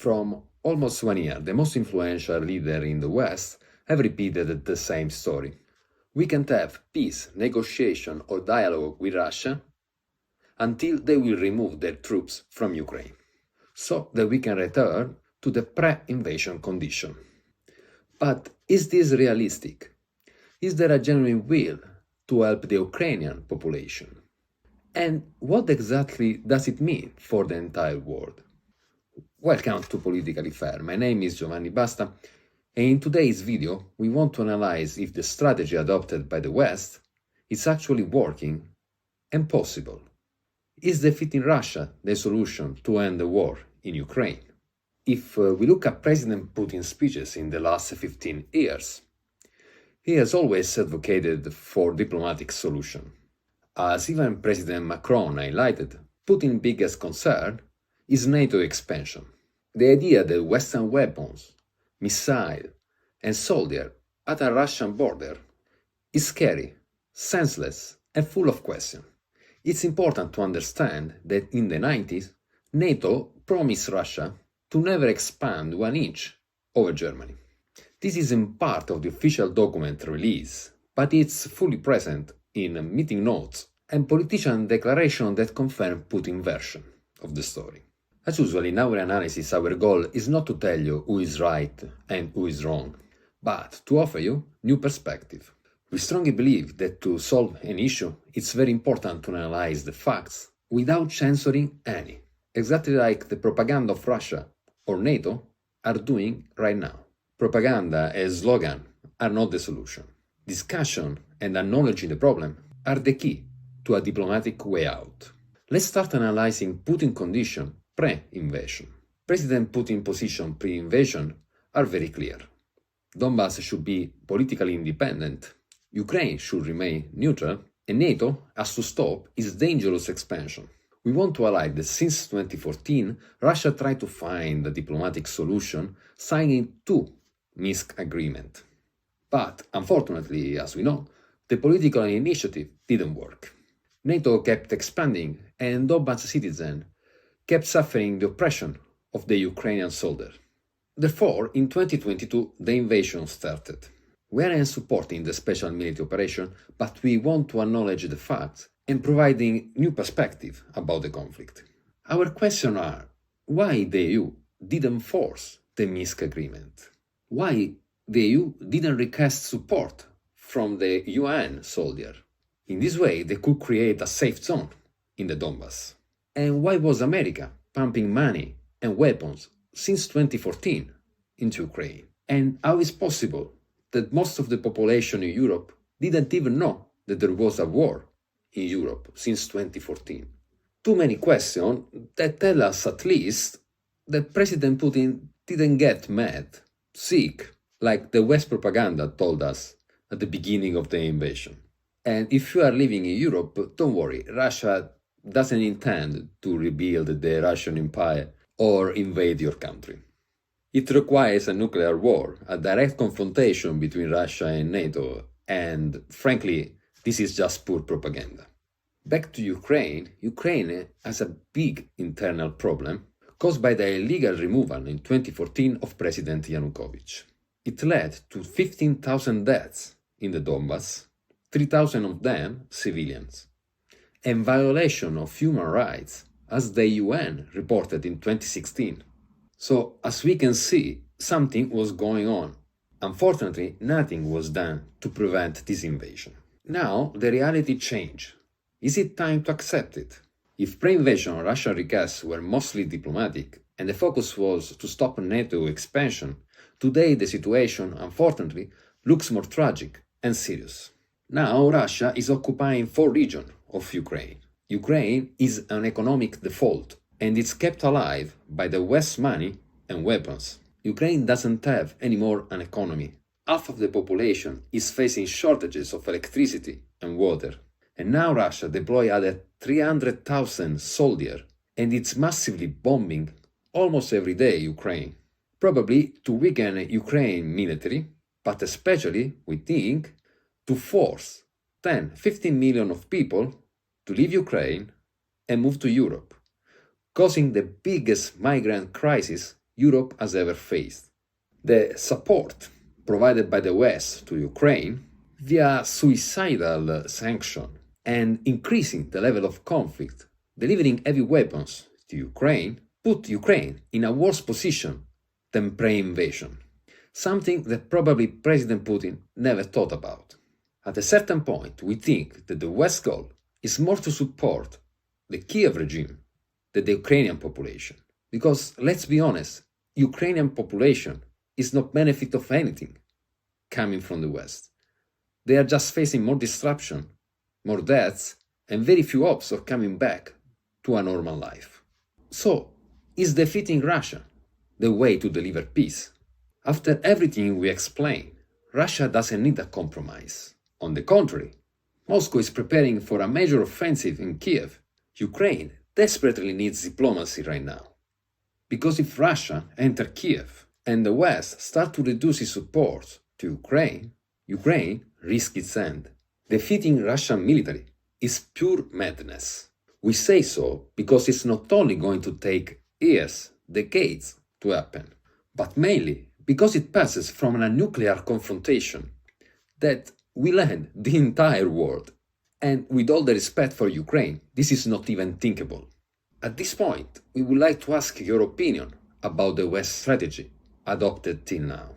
From almost 1 year, the most influential leader in the West have repeated the same story. We can't have peace, negotiation or dialogue with Russia until they will remove their troops from Ukraine, so that we can return to the pre-invasion condition. But is this realistic? Is there a genuine will to help the Ukrainian population? And what exactly does it mean for the entire world? Welcome to Politically Fair. My name is Giovanni Basta, and in today's video we want to analyze if the strategy adopted by the West is actually working and possible. Is defeating Russia the solution to end the war in Ukraine? If we look at President Putin's speeches in the last 15 years, he has always advocated for diplomatic solution. As even President Macron highlighted, Putin's biggest concern is NATO expansion. The idea that Western weapons, missiles, and soldiers at a Russian border is scary, senseless, and full of questions. It's important to understand that in the 90s, NATO promised Russia to never expand 1 inch over Germany. This isn't part of the official document release, but it's fully present in meeting notes and politician declaration that confirm Putin's version of the story. As usual in our analysis, our goal is not to tell you who is right and who is wrong, but to offer you new perspective. We strongly believe that to solve an issue, it's very important to analyze the facts without censoring any, exactly like the propaganda of Russia or NATO are doing right now. Propaganda and slogan are not the solution. Discussion and acknowledging the problem are the key to a diplomatic way out. Let's start analyzing Putin's condition pre-invasion. President Putin's position pre-invasion are very clear. Donbass should be politically independent, Ukraine should remain neutral, and NATO has to stop its dangerous expansion. We want to highlight that since 2014, Russia tried to find a diplomatic solution, signing 2 Minsk agreements. But unfortunately, as we know, the political initiative didn't work. NATO kept expanding, and Donbass citizens kept suffering the oppression of the Ukrainian soldier. Therefore, in 2022, the invasion started. We aren't supporting the special military operation, but we want to acknowledge the facts and providing new perspective about the conflict. Our questions are, why the EU didn't force the Minsk agreement? Why the EU didn't request support from the UN soldier? In this way, they could create a safe zone in the Donbass. And why was America pumping money and weapons since 2014 into Ukraine? And how is possible that most of the population in Europe didn't even know that there was a war in Europe since 2014? Too many questions that tell us at least that President Putin didn't get mad, sick, like the West propaganda told us at the beginning of the invasion. And if you are living in Europe, don't worry, Russia doesn't intend to rebuild the Russian Empire or invade your country. It requires a nuclear war, a direct confrontation between Russia and NATO, and frankly, this is just poor propaganda. Back to Ukraine, Ukraine has a big internal problem caused by the illegal removal in 2014 of President Yanukovych. It led to 15,000 deaths in the Donbass, 3,000 of them civilians, and violation of human rights, as the UN reported in 2016. So, as we can see, something was going on. Unfortunately, nothing was done to prevent this invasion. Now, the reality changed. Is it time to accept it? If pre-invasion Russian requests were mostly diplomatic, and the focus was to stop NATO expansion, today the situation, unfortunately, looks more tragic and serious. Now, Russia is occupying 4 regions of Ukraine. Ukraine is an economic default, and it's kept alive by the West's money and weapons. Ukraine doesn't have anymore an economy. Half of the population is facing shortages of electricity and water. And now Russia deployed other 300,000 soldiers, and it's massively bombing almost every day Ukraine. Probably to weaken Ukraine military, but especially, we think, to force 10-15 million of people to leave Ukraine and move to Europe, causing the biggest migrant crisis Europe has ever faced. The support provided by the West to Ukraine via suicidal sanction and increasing the level of conflict, delivering heavy weapons to Ukraine, put Ukraine in a worse position than pre-invasion, something that probably President Putin never thought about. At a certain point, we think that the West's goal is more to support the Kiev regime than the Ukrainian population. Because, let's be honest, Ukrainian population is not benefit of anything coming from the West. They are just facing more disruption, more deaths, and very few hopes of coming back to a normal life. So, is defeating Russia the way to deliver peace? After everything we explained, Russia doesn't need a compromise. On the contrary, Moscow is preparing for a major offensive in Kiev. Ukraine desperately needs diplomacy right now. Because if Russia enters Kiev and the West starts to reduce its support to Ukraine, Ukraine risks its end. Defeating Russian military is pure madness. We say so because it's not only going to take years, decades to happen, but mainly because it passes from a nuclear confrontation that will end the entire world. And with all the respect for Ukraine, this is not even thinkable. At this point, we would like to ask your opinion about the West strategy adopted till now.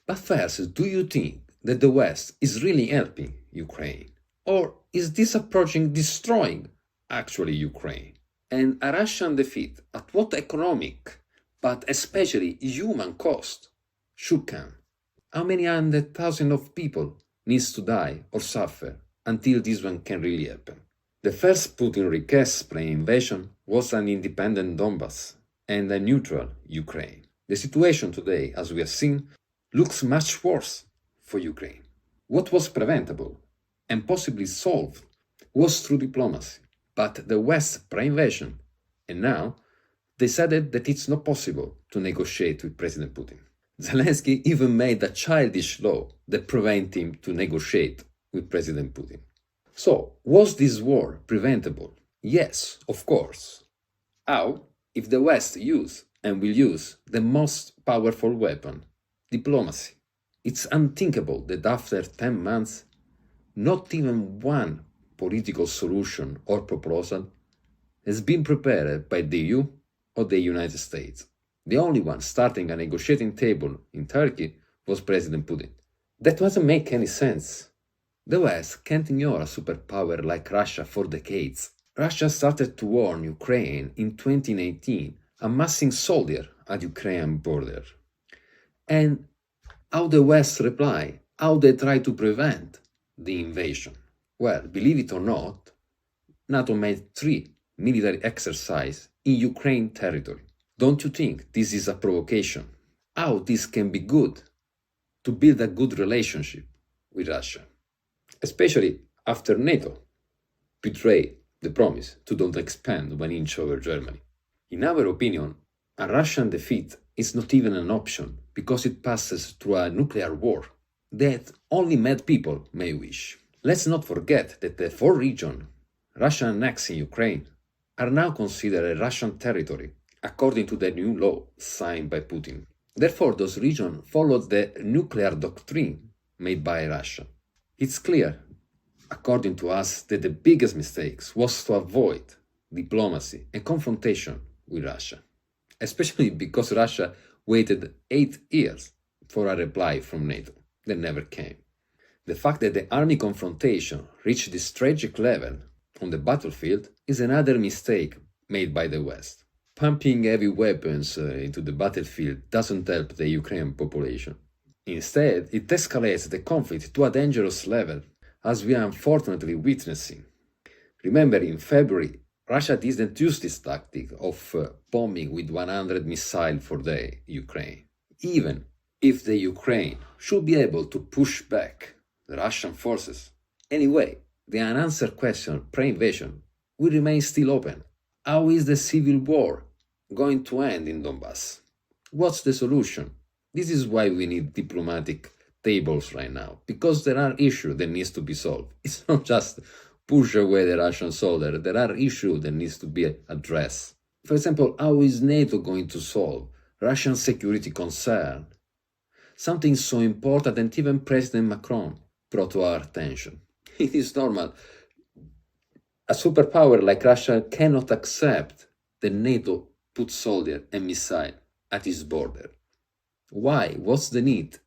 But first, do you think that the West is really helping Ukraine? Or is this approaching destroying actually Ukraine? And a Russian defeat at what economic, but especially human cost, should come? How many hundred thousand of people needs to die or suffer until this one can really happen? The first Putin request pre-invasion was an independent Donbass and a neutral Ukraine. The situation today, as we have seen, looks much worse for Ukraine. What was preventable and possibly solved was through diplomacy, but the West pre-invasion and now decided that it's not possible to negotiate with President Putin. Zelensky even made a childish law that prevents him to negotiate with President Putin. So, was this war preventable? Yes, of course. How? If the West used and will use the most powerful weapon, diplomacy. It's unthinkable that after 10 months, not even one political solution or proposal has been prepared by the EU or the United States. The only one starting a negotiating table in Turkey was President Putin. That doesn't make any sense. The West can't ignore a superpower like Russia for decades. Russia started to warn Ukraine in 2019, amassing soldiers at Ukrainian border. And how the West reply, how they try to prevent the invasion. Well, believe it or not, NATO made 3 military exercises in Ukraine territory. Don't you think this is a provocation? How this can be good to build a good relationship with Russia? Especially after NATO betrayed the promise to don't expand 1 inch over Germany. In our opinion, a Russian defeat is not even an option because it passes through a nuclear war that only mad people may wish. Let's not forget that the 4 regions Russia annexed in Ukraine are now considered Russian territory according to the new law signed by Putin. Therefore, those regions followed the nuclear doctrine made by Russia. It's clear, according to us, that the biggest mistake was to avoid diplomacy and confrontation with Russia, especially because Russia waited 8 years for a reply from NATO that never came. The fact that the army confrontation reached this tragic level on the battlefield is another mistake made by the West. Pumping heavy weapons into the battlefield doesn't help the Ukrainian population. Instead, it escalates the conflict to a dangerous level, as we are unfortunately witnessing. Remember, in February, Russia didn't use this tactic of bombing with 100 missiles for the Ukraine. Even if the Ukraine should be able to push back the Russian forces. Anyway, the unanswered question pre-invasion will remain still open. How is the civil war going to end in Donbass? What's the solution? This is why we need diplomatic tables right now, because there are issues that needs to be solved. It's not just push away the Russian soldier. There are issues that needs to be addressed. For example, how is NATO going to solve Russian security concern, something so important that even President Macron brought to our attention. It is normal. A superpower like Russia cannot accept that NATO puts soldiers and missiles at its border. Why? What's the need?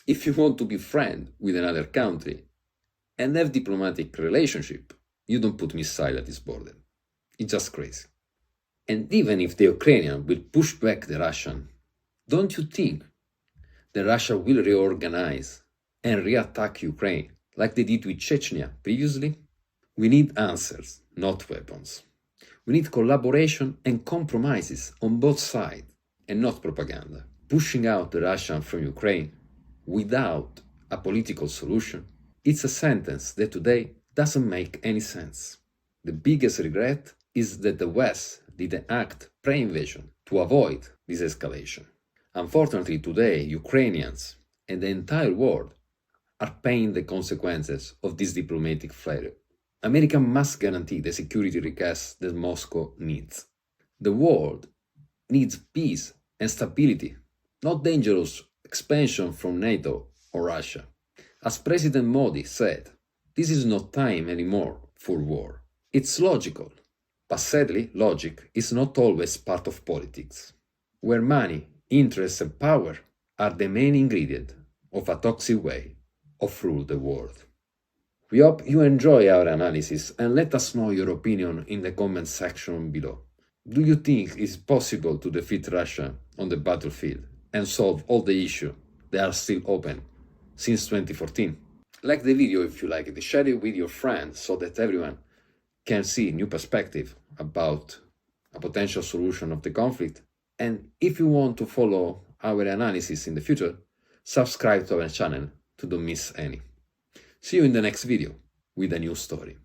If you want to be friends with another country and have diplomatic relationship, you don't put missiles at its border. It's just crazy. And even if the Ukrainian will push back the Russian, don't you think that Russia will reorganize and reattack Ukraine like they did with Chechnya previously? We need answers, not weapons. We need collaboration and compromises on both sides, and not propaganda. Pushing out the Russian from Ukraine without a political solution, it's a sentence that today doesn't make any sense. The biggest regret is that the West didn't act pre-invasion to avoid this escalation. Unfortunately, today, Ukrainians and the entire world are paying the consequences of this diplomatic failure. America must guarantee the security requests that Moscow needs. The world needs peace and stability, not dangerous expansion from NATO or Russia. As President Modi said, this is not time anymore for war. It's logical, but sadly, logic is not always part of politics, where money, interest and power are the main ingredient of a toxic way of rule the world. We hope you enjoy our analysis and let us know your opinion in the comment section below. Do you think it's possible to defeat Russia on the battlefield and solve all the issues that are still open since 2014? Like the video if you like it, share it with your friends so that everyone can see new perspective about a potential solution of the conflict. And if you want to follow our analysis in the future, subscribe to our channel to don't miss any. See you in the next video with a new story.